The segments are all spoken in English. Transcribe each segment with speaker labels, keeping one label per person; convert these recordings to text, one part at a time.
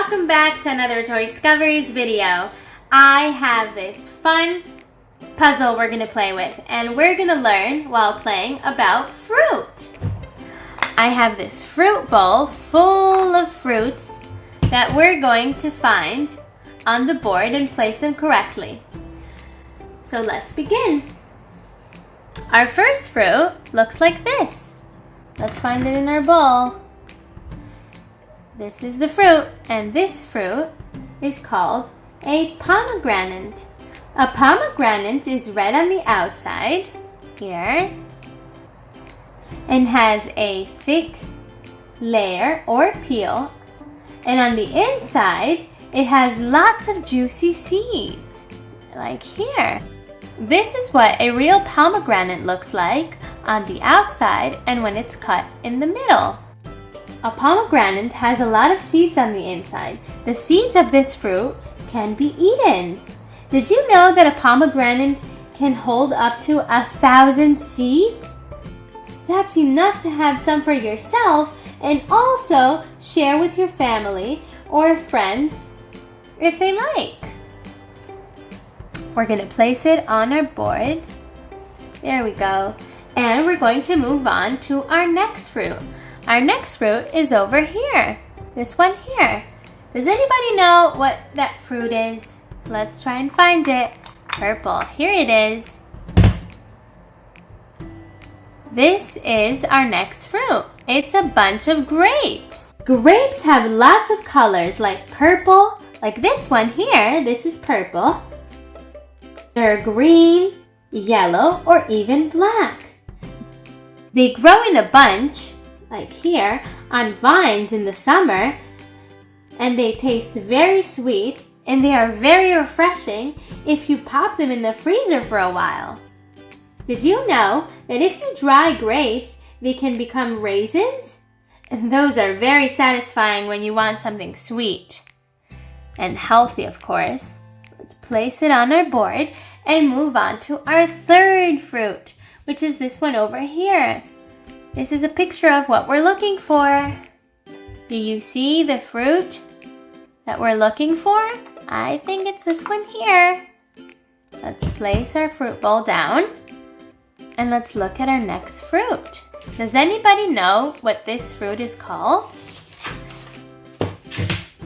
Speaker 1: welcome back to another Toy Discoveries video. I have this fun puzzle we're going to play with, and we're going to learn while playing about fruit. I have this fruit bowl full of fruits that we're going to find on the board and place them correctly. So let's begin. Our first fruit looks like this. Let's find it in our bowl. This is the fruit, and this fruit is called a pomegranate. A pomegranate is red on the outside, here, and has a thick layer or peel, and on the inside, it has lots of juicy seeds, like here. This is what a real pomegranate looks like on the outside and when it's cut in the middle. A pomegranate has a lot of seeds on the inside. The seeds of this fruit can be eaten. Did you know that a pomegranate can hold up to 1,000 seeds? That's enough to have some for yourself and also share with your family or friends if they like. We're going to place it on our board. There we go. And we're going to move on to our next fruit. Our next fruit is over here. This one here. Does anybody know what that fruit is? Let's try and find it. Purple. Here it is. This is our next fruit. It's a bunch of grapes. Grapes have lots of colors like purple, like this one here. This is purple. There are green, yellow, or even black. They grow in a bunch, like here, on vines in the summer, and they taste very sweet, and they are very refreshing if you pop them in the freezer for a while. Did you know that if you dry grapes, they can become raisins? And those are very satisfying when you want something sweet and healthy, of course. Let's place it on our board and move on to our third fruit, which is this one over here. This is a picture of what we're looking for. Do you see the fruit that we're looking for? I think it's this one here. Let's place our fruit bowl down and let's look at our next fruit. Does anybody know what this fruit is called?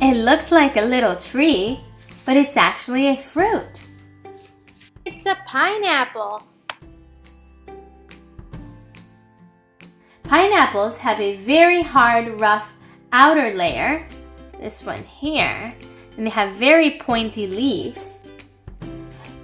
Speaker 1: It looks like a little tree, but it's actually a fruit. It's a pineapple. Pineapples have a very hard, rough outer layer, this one here, and they have very pointy leaves.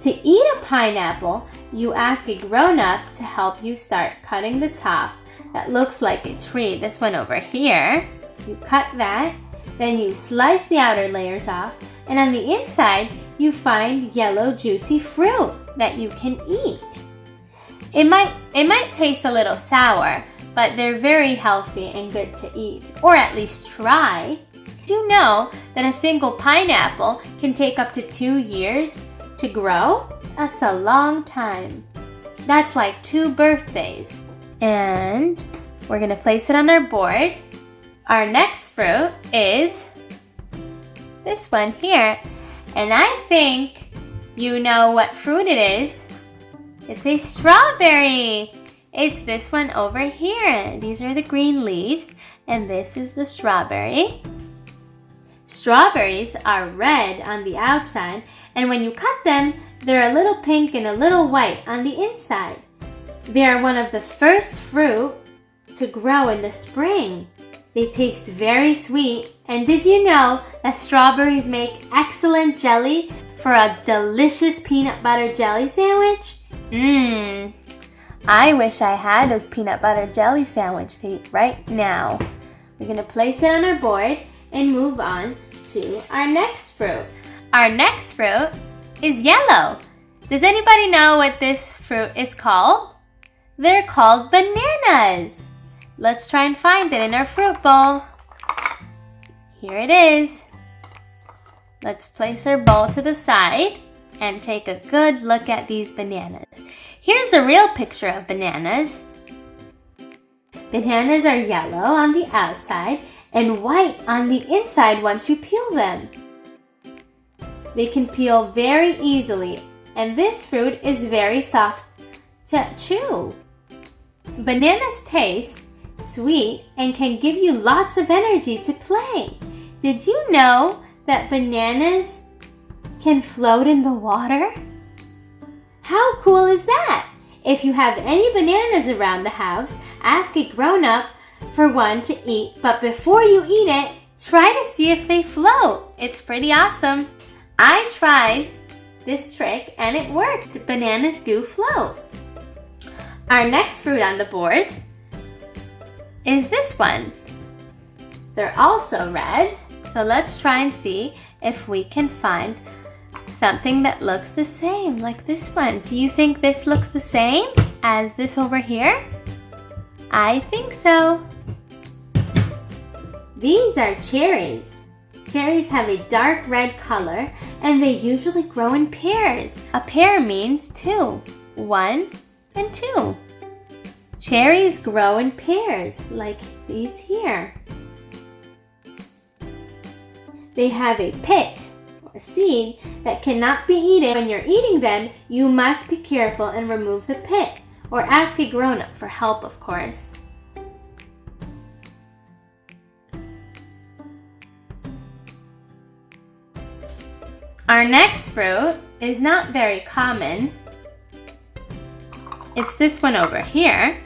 Speaker 1: To eat a pineapple, you ask a grown-up to help you start cutting the top that looks like a tree, this one over here. You cut that, then you slice the outer layers off, and on the inside, you find yellow juicy fruit that you can eat. It might taste a little sour, but they're very healthy and good to eat, or at least try. Did you know that a single pineapple can take up to 2 years to grow? That's a long time. That's like 2 birthdays. And we're gonna place it on our board. Our next fruit is this one here. And I think you know what fruit it is. It's a strawberry. It's this one over here. These are the green leaves, and this is the strawberry. Strawberries are red on the outside, and when you cut them, they're a little pink and a little white on the inside. They are one of the first fruit to grow in the spring. They taste very sweet, and did you know that strawberries make excellent jelly for a delicious peanut butter jelly sandwich? I wish I had a peanut butter jelly sandwich to eat right now. We're going to place it on our board and move on to our next fruit. Our next fruit is yellow. Does anybody know what this fruit is called? They're called bananas. Let's try and find it in our fruit bowl. Here it is. Let's place our bowl to the side and take a good look at these bananas. Here's a real picture of bananas. Bananas are yellow on the outside and white on the inside once you peel them. They can peel very easily, and this fruit is very soft to chew. Bananas taste sweet and can give you lots of energy to play. Did you know that bananas can float in the water? How cool is that? If you have any bananas around the house, ask a grown-up for one to eat, but before you eat it, try to see if they float. It's pretty awesome. I tried this trick and it worked. Bananas do float. Our next fruit on the board is this one. They're also red, so let's try and see if we can find something that looks the same, like this one. Do you think this looks the same as this over here? I think so. These are cherries. Cherries have a dark red color and they usually grow in pairs. A pair means two. 1 and 2. Cherries grow in pairs, like these here. They have a pit, or seed, that cannot be eaten. When you're eating them, you must be careful and remove the pit, or ask a grown-up for help, of course. Our next fruit is not very common. It's this one over here.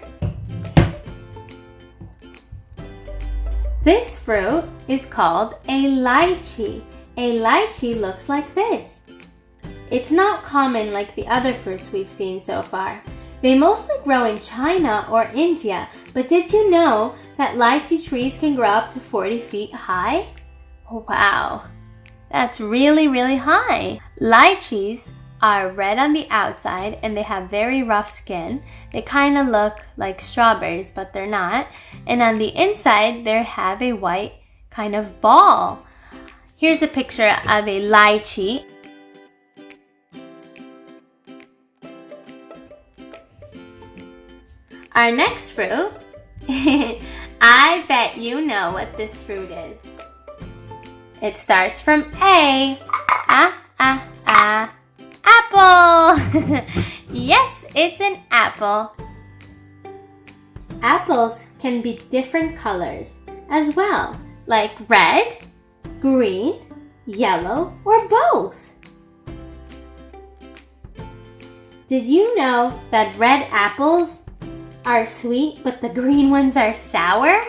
Speaker 1: This fruit is called a lychee. A lychee looks like this. It's not common like the other fruits we've seen so far. They mostly grow in China or India, but did you know that lychee trees can grow up to 40 feet high? Wow, that's really, really high. Lychees are red on the outside and they have very rough skin. They kind of look like strawberries, but they're not. And on the inside, they have a white kind of ball. Here's a picture of a lychee. Our next fruit, I bet you know what this fruit is. It starts from A. Apple! Yes, it's an apple. Apples can be different colors as well, like red, green, yellow, or both. Did you know that red apples are sweet, but the green ones are sour?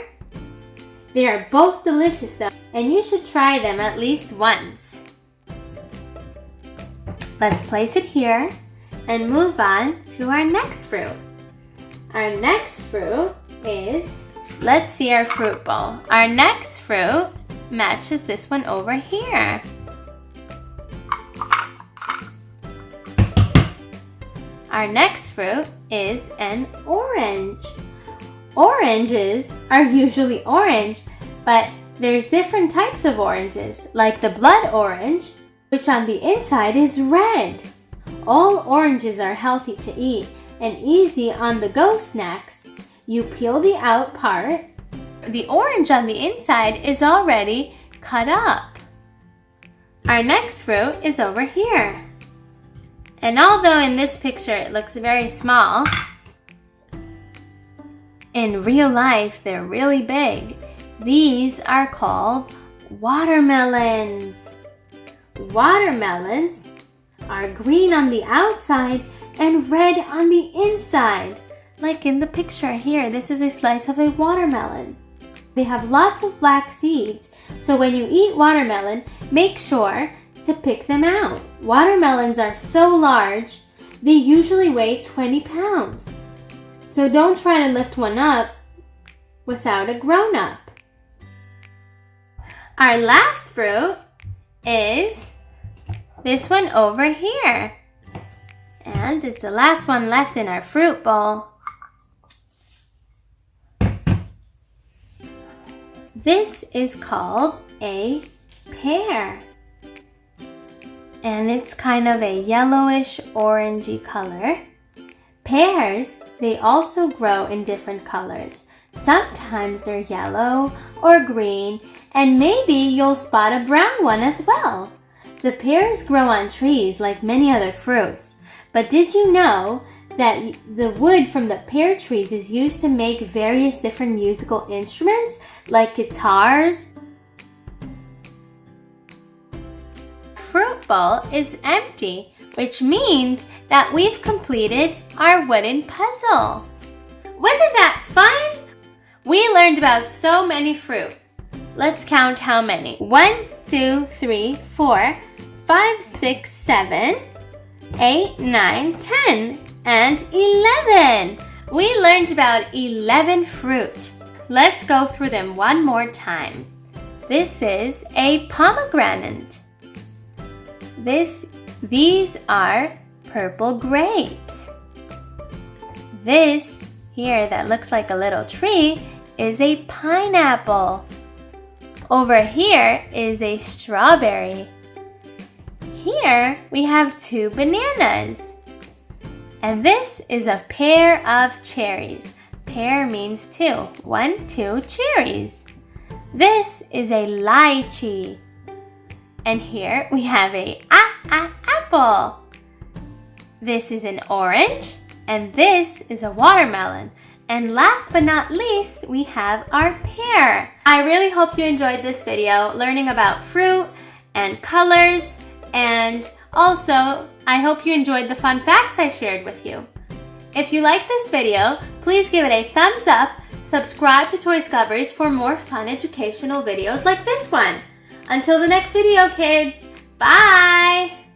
Speaker 1: They are both delicious though, and you should try them at least once. Let's place it here and move on to our next fruit. Our next fruit is, let's see our fruit bowl. Our next fruit matches this one over here. Our next fruit is an orange. Oranges are usually orange, but there's different types of oranges, like the blood orange, which on the inside is red. All oranges are healthy to eat and easy on-the-go snacks. You peel the out part. The orange on the inside is already cut up. Our next fruit is over here. And although in this picture it looks very small, in real life they're really big. These are called watermelons. Watermelons are green on the outside and red on the inside. Like in the picture here, this is a slice of a watermelon. They have lots of black seeds, so when you eat watermelon, make sure to pick them out. Watermelons are so large, they usually weigh 20 pounds. So don't try to lift one up without a grown-up. Our last fruit is this one over here. And it's the last one left in our fruit bowl. This is called a pear. And it's kind of a yellowish orangey color. Pears, they also grow in different colors. Sometimes they're yellow or green, and maybe you'll spot a brown one as well. The pears grow on trees like many other fruits. But did you know that the wood from the pear trees is used to make various different musical instruments like guitars? Fruit bowl is empty, which means that we've completed our wooden puzzle. Wasn't that fun? We learned about so many fruit. Let's count how many. 1, 2, 3, 4, 5, 6, 7, 8, 9, 10, and 11. We learned about 11 fruit. Let's go through them one more time. This is a pomegranate. These are purple grapes. This here that looks like a little tree is a pineapple. Over here is a strawberry. Here we have 2 bananas. And this is a pair of cherries. Pair means 2. 1, 2 cherries. This is a lychee. And here we have a apple. This is an orange, and this is a watermelon. And last but not least, we have our pear. I really hope you enjoyed this video learning about fruit and colors, and also I hope you enjoyed the fun facts I shared with you. If you like this video, please give it a thumbs up, subscribe to Toy Discoveries for more fun educational videos like this one. Until the next video, kids, bye!